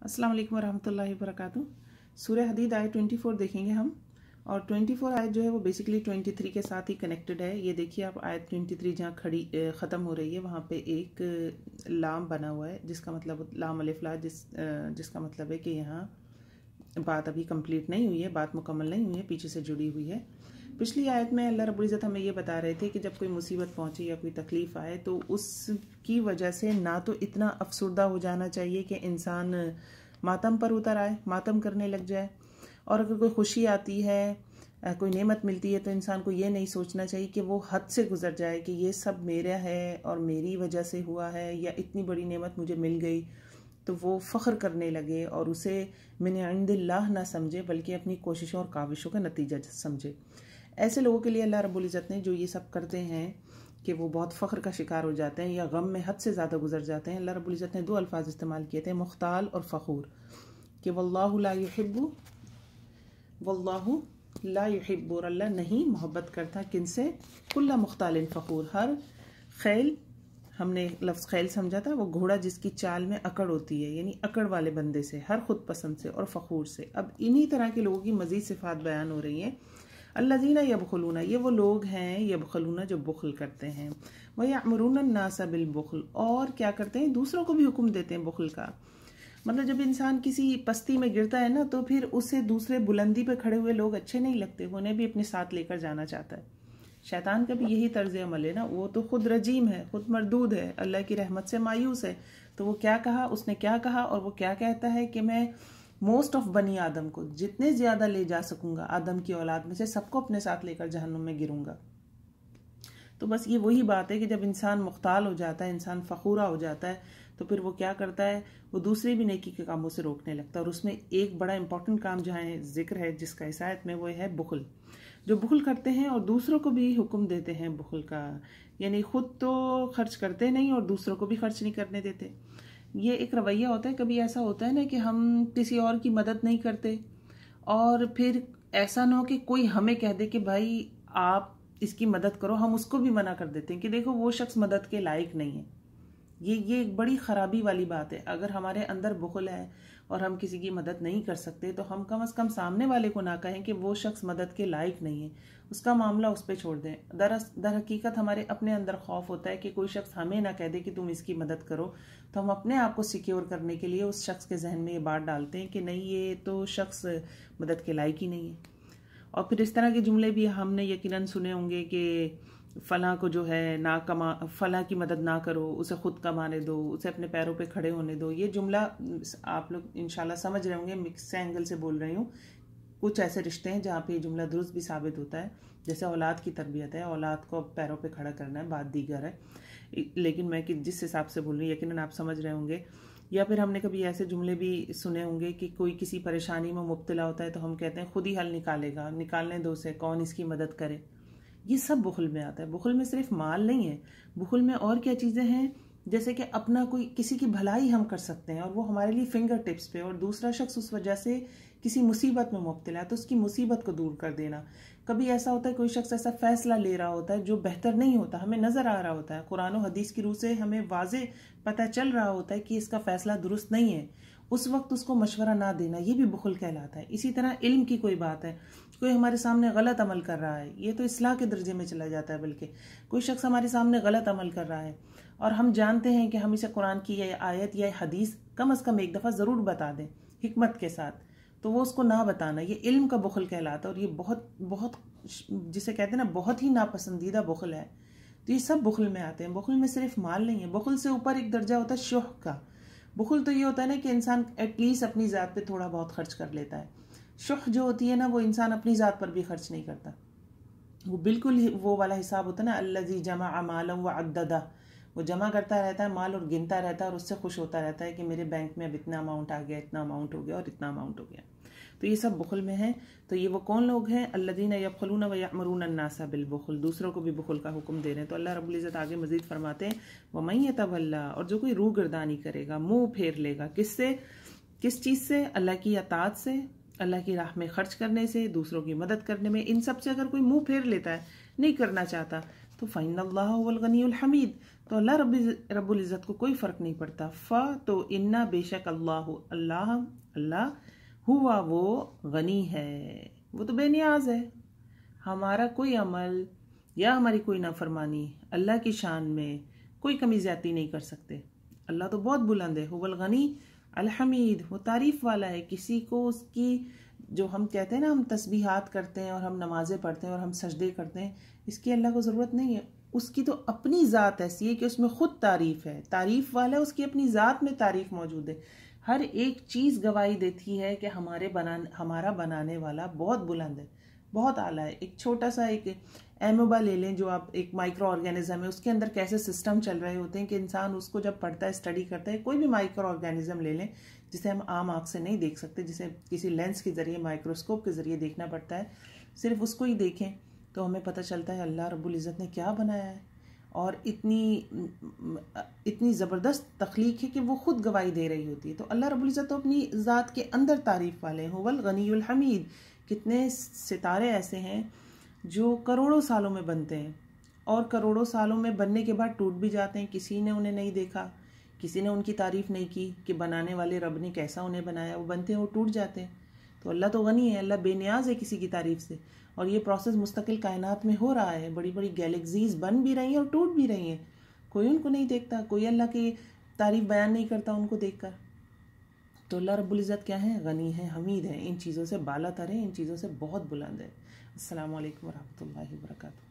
अस्सलाम वालेकुम वरहमतुल्लाहि वबरकातुहू। सूरह हदीद आयत 24 देखेंगे हम, और 24 आयत जो है वो बेसिकली 23 के साथ ही कनेक्टेड है। ये देखिए आप, आयत 23 जहाँ खड़ी ख़त्म हो रही है वहाँ पे एक लाम बना हुआ है, जिसका मतलब लाम अलिफ ला, जिसका मतलब है कि यहाँ बात अभी कंप्लीट नहीं हुई है, बात मुकम्मल नहीं हुई है, पीछे से जुड़ी हुई है। पिछली आयत में अल्लाह रब्बुल इज़्ज़त हमें ये बता रहे थे कि जब कोई मुसीबत पहुँचे या कोई तकलीफ़ आए तो उसकी वजह से ना तो इतना अफसुर्दा हो जाना चाहिए कि इंसान मातम पर उतर आए, मातम करने लग जाए, और अगर कोई खुशी आती है, कोई नेमत मिलती है, तो इंसान को ये नहीं सोचना चाहिए कि वो हद से गुजर जाए कि ये सब मेरा है और मेरी वजह से हुआ है, या इतनी बड़ी नेमत मुझे मिल गई, तो वो फ़ख्र करने लगे और उसे मिन इंदिल्लाह ना समझे, बल्कि अपनी कोशिशों और काविशों का नतीजा समझे। ऐसे लोगों के लिए अल्लाह रब्बुल इज़्ज़त ने जो ये सब करते हैं कि वो बहुत फ़ख्र का शिकार हो जाते हैं या गम में हद से ज़्यादा गुजर जाते हैं, अल्लाह रब्बुल इज़्ज़त ने दो अल्फाज इस्तेमाल किए थे, मुख्ताल और फ़खूर, कि वल्लाहु ला युहिब्बु, वल्लाहु ला युहिब्बु, और अल्लाह नहीं मोहब्बत करता किनसे, कुल्ला मुख्तालिन फ़खूर, हर खैल, हमने लफ्ज़ खैल समझा था, वो घोड़ा जिसकी चाल में अकड़ होती है, यानी अकड़ वाले बंदे से, हर खुद पसंद से और फ़खूर से। अब इन्हीं तरह के लोगों की मज़ीद सिफ़ात बयान हो रही हैं। अल्लज़ीना यबखलूना, ये वो लोग हैं, यबखलूना जो बुखल करते हैं, व यअमुरूना अन्नास बिलबुखल, और क्या करते हैं, दूसरों को भी हुक्म देते हैं बुखल का। मतलब जब इंसान किसी पस्ती में गिरता है ना, तो फिर उसे दूसरे बुलंदी पे खड़े हुए लोग अच्छे नहीं लगते, उन्हें भी अपने साथ लेकर जाना चाहता है। शैतान का भी यही तर्ज अमल है ना, वो तो खुद रजीम है, खुद मरदूद है, अल्लाह की रहमत से मायूस है। तो वो क्या कहा, उसने क्या कहा, और वो क्या कहता है कि मैं मोस्ट ऑफ बनी आदम को जितने ज़्यादा ले जा सकूंगा, आदम की औलाद में से सबको अपने साथ लेकर जहन्नुम में गिरूंगा। तो बस ये वही बात है कि जब इंसान मुख्ताल हो जाता है, इंसान फ़खूरा हो जाता है, तो फिर वो क्या करता है, वो दूसरे भी नेकी के कामों से रोकने लगता है। और उसमें एक बड़ा इंपॉर्टेंट काम जहाँ जिक्र है, जिसका इस आयत में, वो है बुखल। जो बुखल करते हैं और दूसरों को भी हुक्म देते हैं बुखल का, यानी खुद तो खर्च करते नहीं और दूसरों को भी खर्च नहीं करने देते। ये एक रवैया होता है, कभी ऐसा होता है ना कि हम किसी और की मदद नहीं करते, और फिर ऐसा ना हो कि कोई हमें कह दे कि भाई आप इसकी मदद करो, हम उसको भी मना कर देते हैं कि देखो वो शख्स मदद के लायक नहीं है। ये एक बड़ी ख़राबी वाली बात है। अगर हमारे अंदर बुखल है और हम किसी की मदद नहीं कर सकते, तो हम कम से कम सामने वाले को ना कहें कि वो शख्स मदद के लायक नहीं है, उसका मामला उस पर छोड़ दें। दर हकीकत हमारे अपने अंदर खौफ होता है कि कोई शख्स हमें ना कह दे कि तुम इसकी मदद करो, तो हम अपने आप को सिक्योर करने के लिए उस शख्स के जहन में ये बात डालते हैं कि नहीं, ये तो शख्स मदद के लायक ही नहीं है। और फिर इस तरह के जुमले भी हमने यकीनन सुने होंगे कि फलां को जो है ना कमा, फलां की मदद ना करो, उसे खुद कमाने दो, उसे अपने पैरों पे खड़े होने दो। ये जुमला आप लोग इंशाल्लाह समझ रहे होंगे, मिक्स एंगल से बोल रही हूँ। कुछ ऐसे रिश्ते हैं जहाँ पे ये जुमला दुरुस्त भी साबित होता है, जैसे औलाद की तरबियत है, औलाद को पैरों पे खड़ा करना है, बात दीगर है, लेकिन मैं कि जिस हिसाब से बोल रही हूँ यकीनन आप समझ रहे होंगे। या फिर हमने कभी ऐसे जुमले भी सुने होंगे कि कोई किसी परेशानी में मुब्तला होता है तो हम कहते हैं खुद ही हल निकालेगा, निकालने दो उसे, कौन इसकी मदद करे। ये सब बुखल में आता है। बुखल में सिर्फ माल नहीं है, बुखल में और क्या चीज़ें हैं, जैसे कि अपना कोई किसी की भलाई हम कर सकते हैं और वो हमारे लिए फिंगर टिप्स पे, और दूसरा शख्स उस वजह से किसी मुसीबत में मुब्तला है तो उसकी मुसीबत को दूर कर देना। कभी ऐसा होता है कोई शख्स ऐसा फैसला ले रहा होता है जो बेहतर नहीं होता, हमें नज़र आ रहा होता है, कुरान और हदीस की रूह से हमें वाज़े पता चल रहा होता है कि इसका फैसला दुरुस्त नहीं है, उस वक्त उसको मशवरा ना देना, ये भी बुखल कहलाता है। इसी तरह इल्म की कोई बात है, कोई हमारे सामने गलत अमल कर रहा है, ये तो इस्लाह के दर्जे में चला जाता है, बल्कि कोई शख्स हमारे सामने गलत अमल कर रहा है और हम जानते हैं कि हम इसे कुरान की या आयत या हदीस कम अज़ कम एक दफ़ा ज़रूर बता दें हिकमत के साथ, तो वो उसको ना बताना, ये इल्म का बुखल कहलाता है। और ये बहुत बहुत, जिसे कहते हैं ना, बहुत ही नापसंदीदा बुखल है। तो ये सब बुखल में आते हैं। बुखल में सिर्फ माल नहीं है, बुखल से ऊपर एक दर्जा होता है शुह का। बुखल तो ये होता है ना कि इंसान एटलीस्ट अपनी ज़ात पे थोड़ा बहुत खर्च कर लेता है। शुह जो होती है ना, वो इंसान अपनी ज़ात पर भी खर्च नहीं करता, वो बिल्कुल वो वाला हिसाब होता है ना, अल्लज़ी जमा मालन व अद्ददा, वो जमा करता रहता है माल और गिनता रहता है और उससे खुश होता रहता है कि मेरे बैंक में अब इतना अमाउंट आ गया, इतना अमाउंट हो गया और इतना अमाउंट हो गया। तो ये सब बुखल में है। तो ये वो कौन लोग हैं, अल्लज़ीना यबखलूना व यअमुरूना अन्नास बिलबुखल, दूसरों को भी बुखल का हुक्म दे रहे हैं। तो अल्लाह रब्बुल इज़्ज़त आगे मजीद फरमाते हैं, वमन यतवल्ला, और जो कोई रूह गर्दानी करेगा, मुंह फेर लेगा, किससे, किस चीज़ से, अल्लाह की अताअत से, अल्लाह की राह में खर्च करने से, दूसरों की मदद करने में, इन सब से अगर कोई मुंह फेर लेता है, नहीं करना चाहता, تو فَإِنَّ اللَّهَ هُوَ الْغَنِيُّ الْحَمِيدُ، تو اللہ رب العزت کو کوئی فرق نہیں پڑتا. تو انا بے شک اللہ ہوا وہ غنی ہے، وہ تو بے نیاز ہے. ہمارا کوئی عمل یا ہماری کوئی نافرمانی اللہ کی شان میں کوئی کمی زیادتی نہیں کر سکتے. اللہ تو بہت بلند ہے. هو الغنی الحمید، وہ تعریف والا ہے. کسی کو اس کی جو ہم کہتے ہیں نا، ہم تسبیحات کرتے ہیں اور ہم نمازیں پڑھتے ہیں اور ہم سجدے کرتے ہیں، اس کی اللہ کو ضرورت نہیں ہے. اس کی تو اپنی ذات ایسی ہے کہ اس میں خود تعریف ہے، تعریف والا ہے، اس کی اپنی ذات میں تعریف موجود ہے. ہر ایک چیز گواہی دیتی ہے کہ ہمارا بنانے والا بہت بلند ہے، بہت اعلیٰ ہے. ایک چھوٹا سا ایک ایموبا لے لیں، جو آپ ایک مائکرو آرگینزم ہے، اس کے اندر کیسے سسٹم چل رہے ہوتے ہیں کہ انسان اس کو جب پڑھتا ہے، اسٹڈی کرتا ہے. کوئی بھی مائکرو آرگینزم لے لیں جسے ہم عام آنکھ سے نہیں دیکھ سکتے، جسے کسی لینس کے ذریعے، مائکروسکوپ کے ذریعے دیکھنا پڑتا ہے، صرف اس کو ہی دیکھیں تو ہمیں پتہ چلتا ہے اللہ رب العزت نے کیا بنایا ہے. اور اتنی زبردست تخلیق ہے کہ وہ خود گواہی دے رہی ہوتی ہے. تو اللہ رب العزت تو اپنی ذات کے اندر تعریف والے ہیں. هو الغنی الحمید. کتنے ستارے ایسے ہیں جو کروڑوں سالوں میں بنتے ہیں اور کروڑوں سالوں میں بننے کے بعد ٹوٹ بھی جاتے ہیں. کسی نے انہیں نہیں دیکھا، کسی نے ان کی تعریف نہیں کی کہ بنانے والے رب نے کیسا انہیں بنایا. وہ بنتے ہیں، وہ ٹوٹ جاتے ہیں. تو اللہ تو غنی ہے، اللہ بے نیاز ہے کسی کی تعریف سے. اور یہ پروسیس مستقل کائنات میں ہو رہا ہے. بڑی بڑی گیلیکسیز بن بھی رہی ہیں اور ٹوٹ بھی رہی ہیں. کوئی ان کو نہیں دیکھتا، کوئی اللہ کی تعریف بیان نہیں کرتا ان کو دیکھ کر. تو اللہ رب العزت کیا ہے؟ غنی ہے، حمید ہے. ان چیزوں سے بالا تر ہے، ان چیزوں سے بہت بلند ہے. السلام علیکم ورحمۃ اللہ وبرکاتہ.